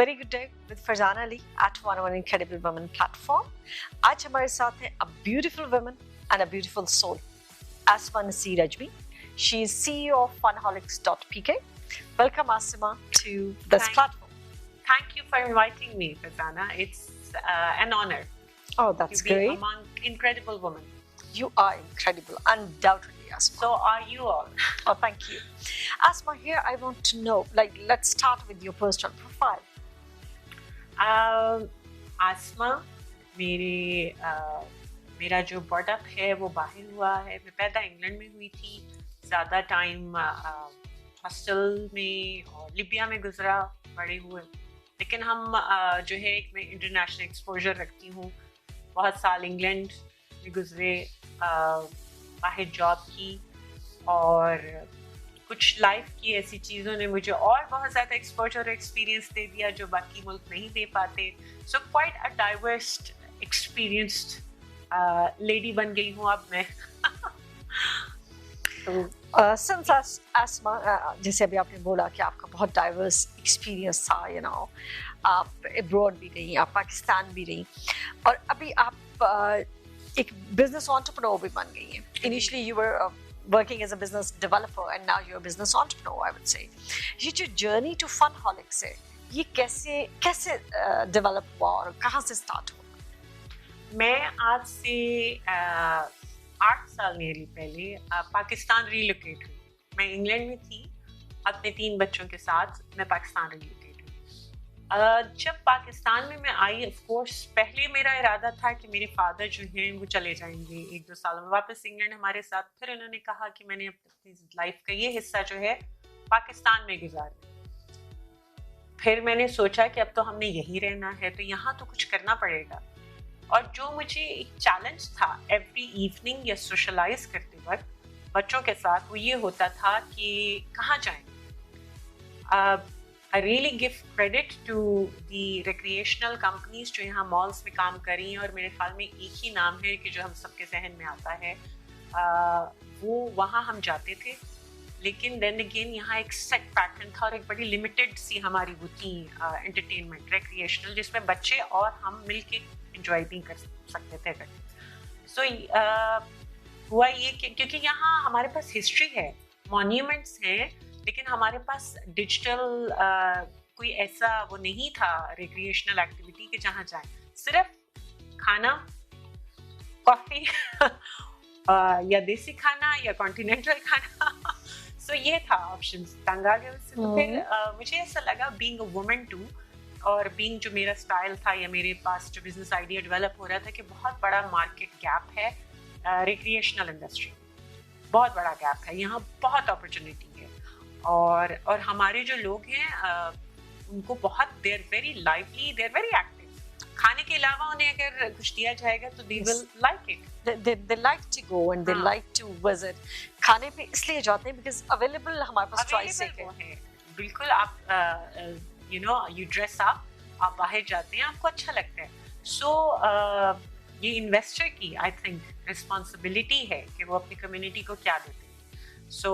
very good day with Farzana Ali at 101 Incredible Women platform. आज हमारे साथ है a beautiful woman and a beautiful soul, Asma Naseer Ajmi. She is CEO of Funholics.pk. Welcome, Asma, to this platform. Thank you for inviting me, Farzana. It's an honor. Oh, that's to be great. among incredible women. You are incredible, undoubtedly, Asma. So are you all. Oh, thank you. Asma, here I want to know, let's start with your personal profile. आसमा मेरा जो बॉर्डअप है वो बाहर हुआ है. मैं पैदा England में हुई थी, ज़्यादा टाइम हॉस्टल में और लिबिया में गुजरा, बड़े हुए. लेकिन हम जो है मैं इंटरनेशनल एक्सपोजर रखती हूँ. बहुत साल इंग्लैंड में गुजरे, बाहर जॉब की और कुछ लाइफ की ऐसी चीज़ों ने मुझे और बहुत ज़्यादा एक्सपोजर और एक्सपीरियंस दे दिया जो बाकी मुल्क नहीं दे पाते. So quite a diverse experienced lady बन गई हूँ अब मैं. Since Asma, जैसे अभी आपने बोला कि आपका बहुत डाइवर्स एक्सपीरियंस था, आप अब्रॉड भी रही, आप पाकिस्तान भी रही, और अभी आप एक बिजनेस एंटरप्रेन्योर भी बन गई हैं. Initially you were working as a business developer and now you're a business entrepreneur, I would say. ये जो journey to Funholics है, ये कैसे develop हुआ और कहाँ से start हुआ? मैं आज से 8 साल नियरली पहले पाकिस्तान रिलोकेट हुई. मैं इंग्लैंड में थी अपने 3 बच्चों के साथ. मैं पाकिस्तान रिलोकेट हुई. जब पाकिस्तान में मैं आई, ऑफ कोर्स पहले मेरा इरादा था कि मेरे फादर जो हैं वो चले जाएंगे 1-2 सालों में वापस इंग्लैंड हमारे साथ. फिर उन्होंने कहा कि मैंने अपनी लाइफ का ये हिस्सा जो है पाकिस्तान में गुजारा. फिर मैंने सोचा कि अब तो हमने यहीं रहना है, तो यहाँ तो कुछ करना पड़ेगा. और जो मुझे एक चैलेंज था एवरी इवनिंग या सोशलाइज करते वक्त बच्चों के साथ, वो ये होता था कि कहाँ जाएं. I really give credit to the recreational companies जो यहाँ malls में काम कर रही हैं, और मेरे ख्याल में एक ही नाम है कि जो हम सबके जहन में आता है. वो वहाँ हम जाते थे, लेकिन then again यहाँ एक set pattern था और एक बड़ी limited सी हमारी वो थी entertainment recreational, जिसमें बच्चे और हम मिल के enjoy भी कर सकते थे. So हुआ ये कि क्योंकि यहाँ हमारे पास history है, monuments हैं, लेकिन हमारे पास डिजिटल कोई ऐसा वो नहीं था रिक्रिएशनल एक्टिविटी के जहाँ जाएं. सिर्फ खाना, कॉफ़ी या देसी खाना या कॉन्टिनेंटल खाना. सो ये था ऑप्शंस. तंग आ गया उससे. तो फिर मुझे ऐसा लगा बीइंग अ वुमन टू, और बीइंग जो मेरा स्टाइल था या मेरे पास जो बिजनेस आइडिया डेवलप हो रहा था, कि बहुत बड़ा मार्केट गैप है रिक्रिएशनल इंडस्ट्री. बहुत बड़ा गैप है यहाँ, बहुत अपॉर्चुनिटी है. और हमारे जो लोग हैं उनको बहुत they are very lively, they are very active. खाने के अलावा उन्हें अगर कुछ दिया जाएगा तो they will like it. they like to go and they like to visit. खाने पे इसलिए जाते हैं बिकॉज अवेलेबल हमारे पास चॉइस है. बिल्कुल. आप यू ड्रेस अप, आप बाहर जाते हैं, आपको अच्छा लगता है. सो ये इन्वेस्टर की आई थिंक रिस्पॉन्सिबिलिटी है कि वो अपनी कम्युनिटी को क्या देते हैं. सो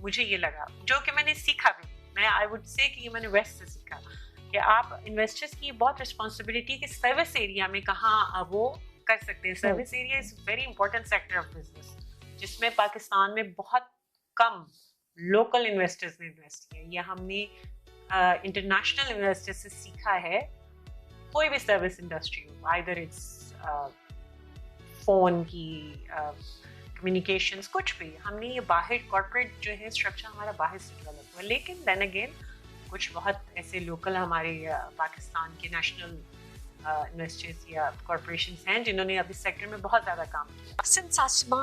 मुझे ये लगा, जो कि मैंने सीखा भी. मैं आई वुड से कि ये मैंने वेस्ट से सीखा कि आप इन्वेस्टर्स की बहुत रिस्पॉन्सिबिलिटी कि सर्विस एरिया में कहाँ वो कर सकते हैं. Service area is very important sector of business, जिसमें पाकिस्तान में बहुत कम लोकल इन्वेस्टर्स ने इन्वेस्ट किया. या हमने इंटरनेशनल इन्वेस्टर्स से सीखा है. कोई भी सर्विस इंडस्ट्री हो, आइदर इट्स फोन की, कम्युनिकेशंस, कुछ भी, हमने ये बाहर कॉर्पोरेट जो है स्ट्रक्चर हमारा बाहर से डेवलप हुआ. लेकिन देन अगेन कुछ बहुत ऐसे लोकल हमारे पाकिस्तान के नेशनल इन्वेस्टर्स या कॉर्पोरेशंस हैं जिन्होंने अभी सेक्टर में बहुत ज़्यादा काम किया. सिंस आसमा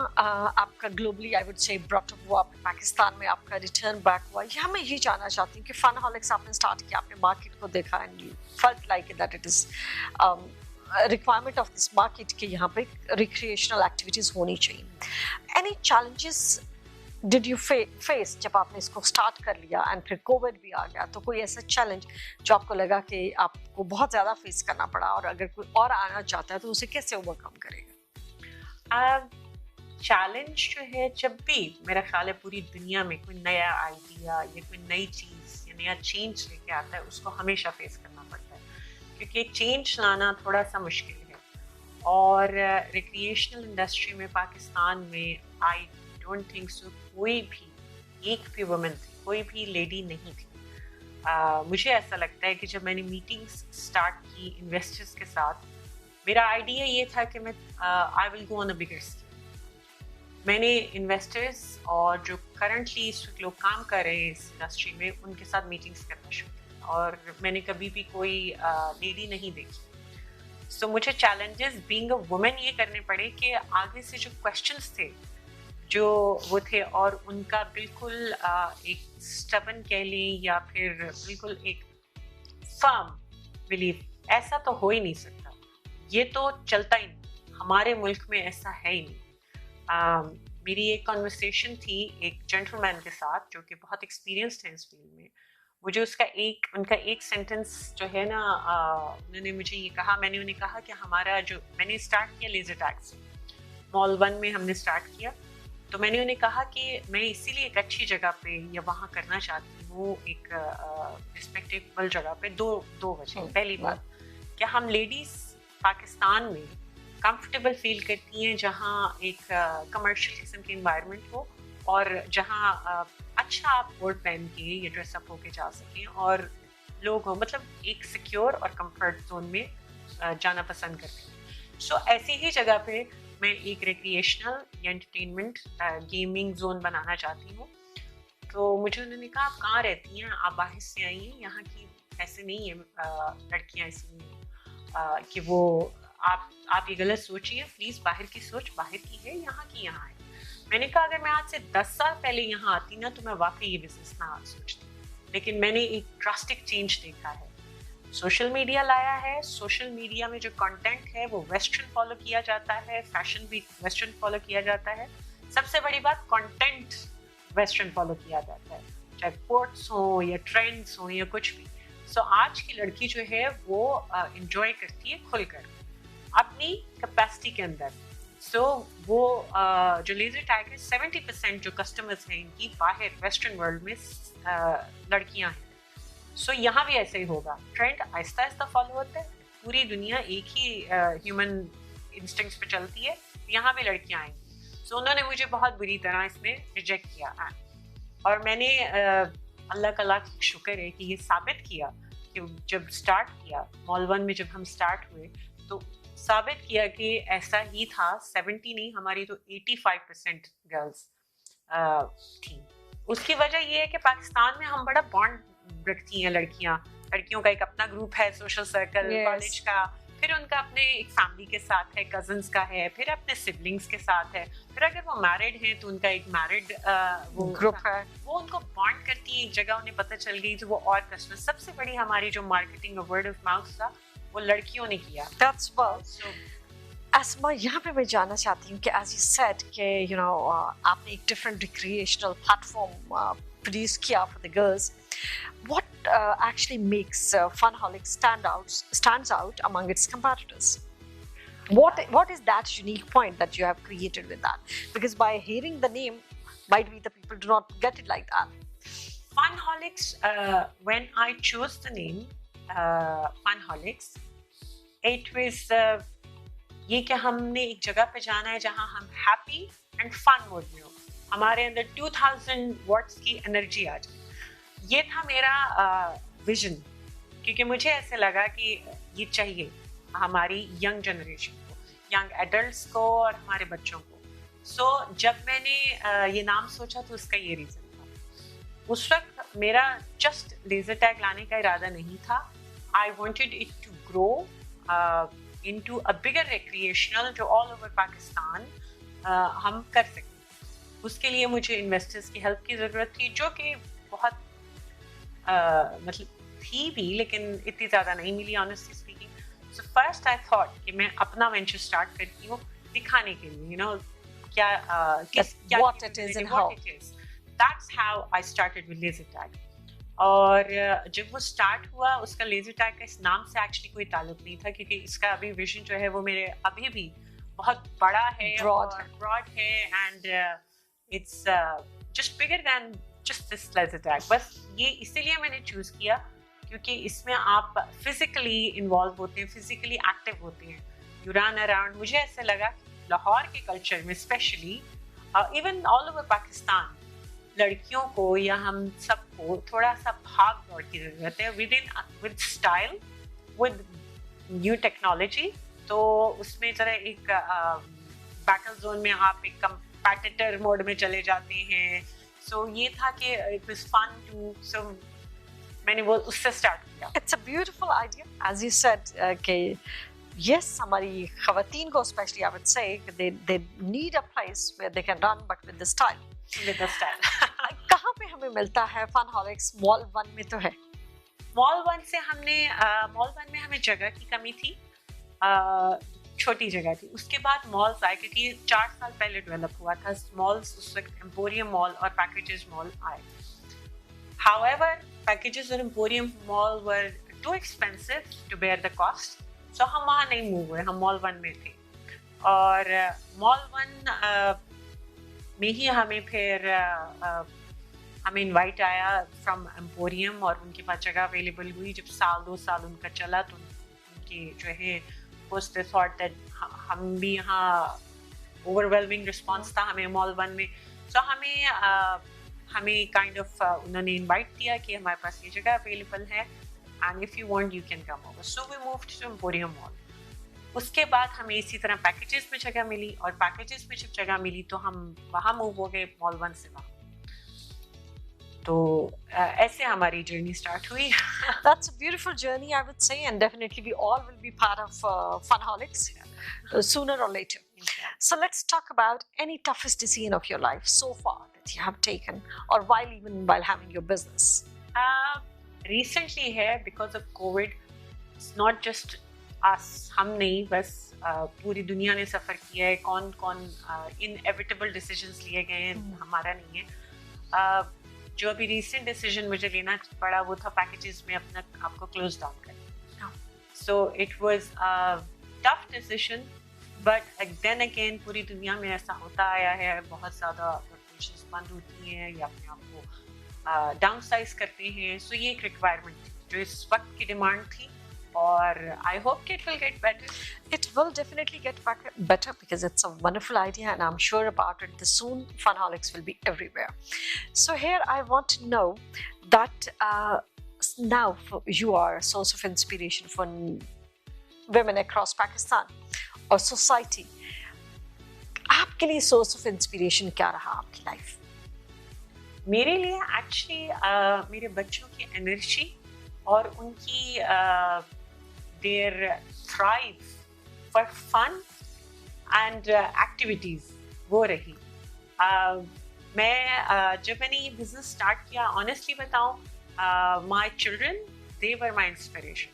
आपका globally I would say brought up हुआ, पाकिस्तान में आपका रिटर्न बैक हुआ, यहाँ मैं ये जानना चाहती हूँ कि फनहॉलिक्स आपने स्टार्ट किया, आपने मार्केट को देखा and you felt like that it is requirement of this market के यहाँ पे रिक्रिएशनल एक्टिविटीज होनी चाहिए. Any challenges did you face जब आपने इसको स्टार्ट कर लिया एंड फिर कोविड भी आ गया, तो कोई ऐसा चैलेंज जो आपको लगा कि आपको बहुत ज़्यादा फेस करना पड़ा, और अगर कोई और आना चाहता है तो उसे कैसे ओवरकम करेगा? चैलेंज जो है, जब भी मेरा ख्याल है पूरी दुनिया में कोई नया आइडिया या कोई नई चीज़ या नया चेंज लेके आता है, उसको हमेशा फेस करना क्योंकि चेंज लाना थोड़ा सा मुश्किल है। और रिक्रिएशनल इंडस्ट्री में पाकिस्तान में आई डोंट थिंक सो कोई भी एक भी वुमन थी, कोई भी लेडी नहीं थी। मुझे ऐसा लगता है कि जब मैंने मीटिंग्स स्टार्ट की इन्वेस्टर्स के साथ, मेरा आइडिया ये था कि मैं I will go on a bigger scale. मैंने इन्वेस्टर्स और जो करंटली इस वक्त लोग काम कर रहे हैं इस इंडस्ट्री में, उनके साथ मीटिंग्स करना शुरू की, और मैंने कभी भी कोई लेडी नहीं देखी। सो मुझे चैलेंजेस बीइंग अ वुमेन ये करने पड़े कि आगे से जो क्वेश्चंस थे जो वो थे, और उनका बिल्कुल एक स्टबन कह लें या फिर बिल्कुल एक फर्म बिलीव, ऐसा तो हो ही नहीं सकता, ये तो चलता ही नहीं, हमारे मुल्क में ऐसा है ही नहीं। मेरी एक कॉन्वर्सेशन थी एक जेंटलमैन के साथ जो कि बहुत एक्सपीरियंस्ड हैं इस फील्ड में। मुझे उनका एक सेंटेंस जो है ना, उन्होंने मुझे ये कहा, मैंने उन्हें कहा कि हमारा जो मैंने स्टार्ट किया लेजर टैग से, मॉल 1 में हमने स्टार्ट किया, तो मैंने उन्हें कहा कि मैं इसीलिए एक अच्छी जगह पे या वहाँ करना चाहती हूँ, एक रिस्पेक्टेबल जगह पे, दो वजह। पहली बात कि हम लेडीज पाकिस्तान में कंफर्टेबल फील करती हैं जहाँ एक कमर्शियल किस्म की एनवायरनमेंट हो, और जहाँ अच्छा आप कोट पहन के या ड्रेसअप होके जा सकें और लोग हो, मतलब एक सिक्योर और कंफर्ट जोन में जाना पसंद करती हैं। सो ऐसी ही जगह पे मैं एक रिक्रिएशनल या एंटरटेनमेंट गेमिंग जोन बनाना चाहती हूँ। तो मुझे उन्होंने कहा आप कहाँ रहती हैं, आप बाहर से आई हैं, यहाँ की ऐसे नहीं है, लड़कियाँ ऐसी नहीं है कि वो आप ये गलत सोचिए, प्लीज़ बाहर की सोच बाहर की है, यहाँ की यहाँ है। मैंने कहा अगर मैं आज से 10 साल पहले यहाँ आती ना तो मैं वाकई ये बिजनेस ना सोचती, लेकिन मैंने एक ड्रास्टिक चेंज देखा है। सोशल मीडिया लाया है, सोशल मीडिया में जो कंटेंट है वो वेस्टर्न फॉलो किया जाता है, फैशन भी वेस्टर्न फॉलो किया जाता है, सबसे बड़ी बात कंटेंट वेस्टर्न फॉलो किया जाता है, चाहे कोट्स हो या ट्रेंड्स हो या कुछ भी। सो आज की लड़की जो है वो एंजॉय करती है खुलकर अपनी कैपेसिटी के अंदर। सो वो जो लेजर टैग है, 70% जो कस्टमर्स हैं इनकी बाहर वेस्टर्न वर्ल्ड में लड़कियां हैं। सो यहाँ भी ऐसे ही होगा, ट्रेंड आहिस्ता आहिस्ता फॉलो होता है, पूरी दुनिया एक ही ह्यूमन इंस्टिंक्ट्स पे चलती है, यहाँ भी लड़कियां आएंगी। सो उन्होंने मुझे बहुत बुरी तरह इसमें रिजेक्ट किया, और मैंने अल्लाह का लाख शुक्र है कि ये साबित किया कि जब स्टार्ट किया मॉल 1 में, जब हम स्टार्ट हुए तो साबित किया कि ऐसा ही था। 70 नहीं, हमारी तो 85% गर्ल्स थी। उसकी वजह ये है कि पाकिस्तान में हम बड़ा बॉन्ड रखती हैं लड़कियों का एक अपना ग्रुप है, सोशल सर्कल, कॉलेज का, फिर उनका अपने एक फैमिली के साथ है, कजन्स का है, फिर अपने सिबलिंग्स के साथ है, फिर अगर वो मैरिड हैं तो उनका एक मैरिड वो ग्रुप है, वो उनको बॉन्ड करती है। एक जगह उन्हें पता चल गई तो वो और कस्टमर, सबसे बड़ी हमारी जो मार्केटिंग और वर्ड ऑफ माउथ था वो लड़कियों ने किया। That's well. Asma, यहाँ पे मैं जानना चाहती हूँ कि as you said कि you know आपने एक different recreational platform produce किया for the girls. What actually makes Funholic stands out among its competitors? What is that unique point that you have created with that? Because by hearing the name, might be the people do not get it like that. Funholics, when I chose the name Funholics, it was ये कि हमने एक जगह पे जाना है जहाँ हम हैप्पी एंड फन मोड में हो, हमारे अंदर 2000 वॉट्स की एनर्जी आ जाए। ये था मेरा विजन, क्योंकि मुझे ऐसे लगा कि ये चाहिए हमारी यंग जनरेशन को, यंग एडल्ट्स को और हमारे बच्चों को। सो जब मैंने ये नाम सोचा तो उसका ये रीज़न था। उस वक्त मेरा जस्ट लेजर टैग लाने का इरादा नहीं था। I wanted it to grow into a bigger recreational जो all over पाकिस्तान हम कर सकें। उसके लिए मुझे इन्वेस्टर्स की हेल्प की ज़रूरत थी, जो कि बहुत मतलब थी भी, लेकिन इतनी ज़्यादा नहीं मिली honestly speaking. So first I thought कि मैं अपना वेंचर स्टार्ट करती हूँ दिखाने के लिए, यू नो क्या what it is and how. That's how I started with laser tag. और जब वो स्टार्ट हुआ, उसका लेजर टैग का इस नाम से एक्चुअली कोई ताल्लुक नहीं था, क्योंकि इसका अभी विजन जो है वो मेरे अभी भी बहुत बड़ा है, ब्रॉड है, and it's just bigger than just this laser tag. बस ये इसीलिए मैंने चूज किया کیونکہ اس میں آپ فزیکلی انوالو ہوتے ہیں, فزیکلی ایکٹیو ہوتے ہیں, یو رن اراؤنڈ. مجھے ایسا لگا کہ لاہور کے کلچر میں specially even all over Pakistan لڑکیوں کو یا ہم سب کو تھوڑا سا بھاگ دوڑ کی ضرورت ہے with style, with new technology. تو اس میں ذرا ایک بیٹل زون میں آپ ایک کمپیٹیٹر موڈ میں چلے جاتے ہیں. سو یہ تھا کہ it was fun too, so میں نے وہ اس سے اسٹارٹ کیا. It's a beautiful idea as you said کہ یس ہماری خواتین کو specially I would say they need a place where they can run but with style. کہاں پہ ہمیں ملتا ہے فن ہالکس؟ مال 1 میں تو ہے. مال 1 سے ہم نے مال 1 میں ہمیں جگہ کی کمی تھی, چھوٹی جگہ تھی. اس کے بعد مالز آئے کیونکہ 4 سال پہلے ڈیولپ ہوا تھا مالز. اس وقت ایمپوریم مال اور پیکیجز مال آئے. However, packages اور emporium mall were too expensive to bear the cost. So ہم وہاں نہیں موو ہوئے, ہم مال 1 میں تھے. اور مال 1 میں ہی ہمیں پھر ہمیں انوائٹ آیا فرام ایمپوریم, اور ان کے پاس جگہ اویلیبل ہوئی. جب 2 سال ان کا چلا تو ان کی جو ہے was the thought that ہم بھی یہاں اوور ویلمنگ رسپانس تھا ہمیں مال 1 میں. سو ہمیں کائنڈ آف انہوں نے انوائٹ کیا کہ ہمارے پاس یہ جگہ اویلیبل ہے and if you want you can come over. So we moved to Emporium Mall. اس کے بعد ہمیں اسی طرح پیکیجز میں جگہ ملی, اور پیکیجز میں جب جگہ ملی تو ہم وہاں موو ہو گئے مال 1 سے وہاں. تو ایسے ہماری جرنی اسٹارٹ ہوئی. That's a beautiful journey, I would say, and definitely we all will be part of Funholics sooner or later. So let's talk about any toughest decision of your life so far that you have taken, or while having your business. Recently ہے because of COVID, it's not just us, ہم نہیں بس پوری دنیا نے سفر کیا ہے. کون inevitable decisions لیے گئے ہیں, ہمارا نہیں ہے. جو ابھی ریسنٹ ڈیسیژن مجھے لینا پڑا وہ تھا پیکیجز میں اپنا آپ کو کلوز ڈاؤن کرنا. So it was tough decision, but then again پوری دنیا میں ایسا ہوتا آیا ہے, بہت زیادہ آپریشنز بند ہوتی ہیں یا اپنے آپ کو ڈاؤن سائز کرتے ہیں. سو یہ ایک ریکوائرمنٹ تھی جو اس وقت کی ڈیمانڈ تھی, اور I hope it will get better. It will definitely get better because it's a wonderful idea and I'm sure about it. The soon Funholics will be everywhere. So here I want to know that now you are a source of inspiration for women across Pakistan or society. آپ کے لیے source of inspiration کیا رہا آپ کی life? میرے لیے actually میرے بچوں کی انرجی اور ان کی their thrive for fun and activities وہ رہی. جب میں نے یہ بزنس اسٹارٹ کیا, آنیسٹلی بتاؤں, my children they were my inspiration.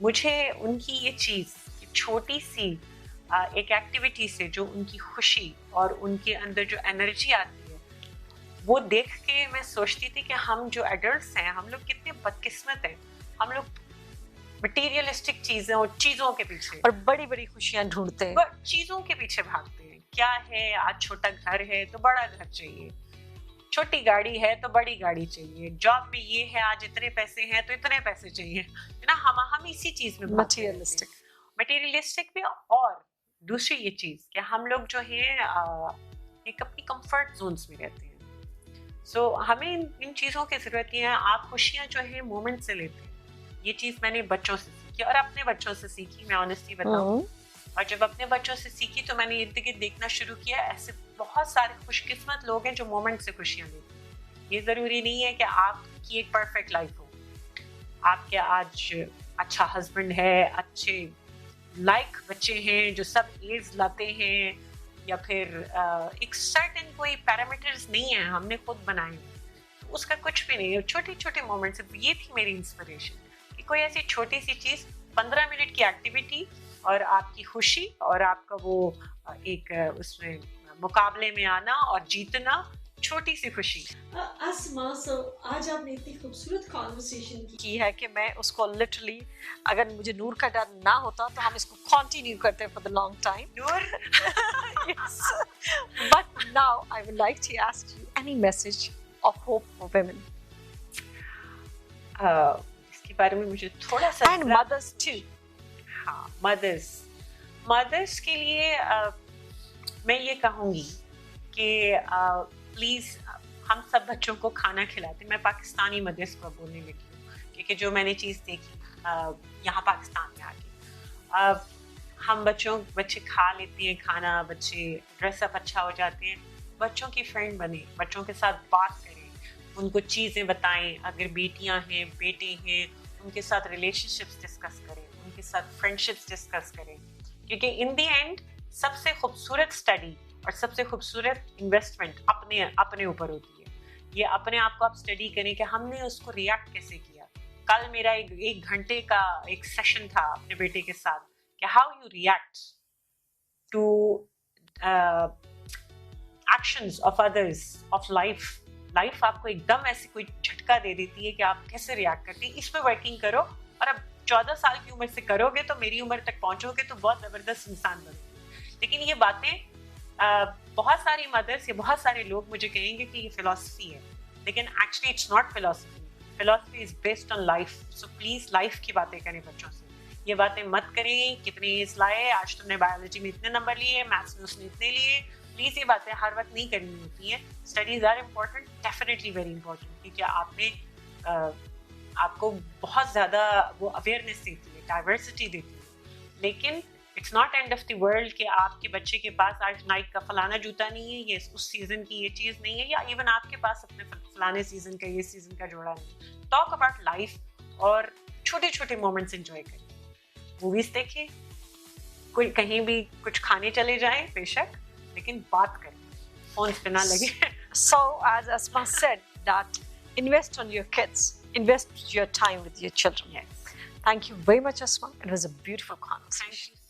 مجھے ان کی یہ چیز چھوٹی سی ایک ایکٹیویٹی سے جو ان کی خوشی اور ان کے اندر جو انرجی آتی ہے وہ دیکھ کے میں سوچتی تھی کہ ہم جو ایڈلٹس ہیں ہم لوگ کتنے بدقسمت ہیں. ہم لوگ مٹیریلسٹک چیزیں اور چیزوں کے پیچھے اور بڑی بڑی خوشیاں ڈھونڈتے ہیں, چیزوں کے پیچھے بھاگتے ہیں. کیا ہے, آج چھوٹا گھر ہے تو بڑا گھر چاہیے, چھوٹی گاڑی ہے تو بڑی گاڑی چاہیے, جاب میں یہ ہے آج اتنے پیسے ہیں تو اتنے پیسے چاہیے نا. ہم اسی چیز میں مٹیریلسٹک بھی. اور دوسری یہ چیز کہ ہم لوگ جو ہے ایک اپنی کمفرٹ زونس میں رہتے ہیں. سو ہمیں ان چیزوں کی ضرورت نہیں ہے. آپ خوشیاں جو ہے مومنٹ سے لیتے ہیں. یہ چیز میں نے بچوں سے سیکھی اور اپنے بچوں سے سیکھی, میں آنیسٹلی بتاؤں. اور جب اپنے بچوں سے سیکھی تو میں نے ارد گرد دیکھنا شروع کیا, ایسے بہت سارے خوش قسمت لوگ ہیں جو مومنٹ سے خوشیاں لیتے ہیں. یہ ضروری نہیں ہے کہ آپ کی ایک پرفیکٹ لائف ہو, آپ کے آج اچھا ہسبینڈ ہے, اچھے لائک بچے ہیں جو سب ایز لاتے ہیں, یا پھر ایک سرٹن کوئی پیرامیٹرز نہیں ہیں ہم نے خود بنائے, تو اس کا کچھ بھی نہیں ہے. چھوٹے چھوٹے مومنٹس. یہ تھی میری انسپریشن کہ کوئی ایسی چھوٹی سی چیز, 15 منٹ کی ایکٹیویٹی, اور آپ کی خوشی اور آپ کا وہ ایک اس میں مقابلے میں آنا اور جیتنا, چھوٹی سی خوشی. اسما, آج آپ نے اتنی خوبصورت کانورسیشن کی ہے کہ میں اس کو لٹرلی, اگر مجھے نور کا ڈر نہ ہوتا تو ہم اس کو کنٹینیو کرتے for the long time. Noor, but now I would like to ask you any message of hope for women. इसके बारे में मुझे थोड़ा सा And mothers too. हाँ, मदर्स के लिए मैं ये कहूँगी कि प्लीज़ हम सब बच्चों को खाना खिलाते, मैं पाकिस्तानी मदर्स को बोलने लगी हूँ क्योंकि जो मैंने चीज़ देखी यहाँ पाकिस्तान में आके, बच्चे खा लेते हैं खाना, बच्चे ड्रेसअप अच्छा हो जाते हैं, बच्चों की फ्रेंड बने, बच्चों के साथ बात करें, उनको चीज़ें बताएं, अगर बेटियां हैं बेटे हैं उनके साथ रिलेशनशिप्स डिस्कस करें, उनके साथ फ्रेंडशिप्स डिस्कस करें, क्योंकि इन द एंड सबसे खूबसूरत स्टडी और सबसे खूबसूरत इन्वेस्टमेंट अपने ऊपर होती है। ये अपने आप को आप स्टडी करें कि हमने उसको रिएक्ट कैसे किया। कल मेरा एक घंटे का एक सेशन था अपने बेटे के साथ कि how you react to actions of others of life आपको एकदम ऐसे कोई झटका दे देती है कि आप कैसे रिएक्ट करते हैं। इस पे वर्किंग करो और अब 14 साल की उम्र से करोगे तो मेरी उम्र तक पहुंचोगे तो बहुत ज़बरदस्त इंसान बनोगे। लेकिन ये बातें बहुत सारी मदर्स या बहुत सारे लोग मुझे कहेंगे कि ये फिलॉसफी है, लेकिन actually it's not philosophy is based on life. So please life की बातें करें बच्चों से, ये बातें मत करें कितने एज लाए, आज तुमने बायोलॉजी में इतने नंबर लिए, मैथ्स में उसने इतने लिए। प्लीज़ ये बातें हर वक्त नहीं करनी होती हैं। Studies are important, definitely very important, क्योंकि आपको बहुत ज़्यादा वो अवेयरनेस देती है, डाइवर्सिटी देती है, लेकिन it's not end of the world कि आपके बच्चे के पास आज नाइक का फलाना जूता नहीं है, ये उस सीज़न की ये चीज़ नहीं है, या इवन आपके पास अपने फलाने सीज़न का ये सीज़न का जोड़ा नहीं। टॉक अबाउट लाइफ और छोटे छोटे मोमेंट्स एंजॉय करें, मूवीज़ देखें, कोई कहीं भी कुछ खाने चले जाएं बेशक, लेकिन बात करें, फोन पे ना लगे। So as Asma said, that invest on your kids, invest your time with your children. Yes. Thank you very much, Asma. It was a beautiful conversation. Thank you.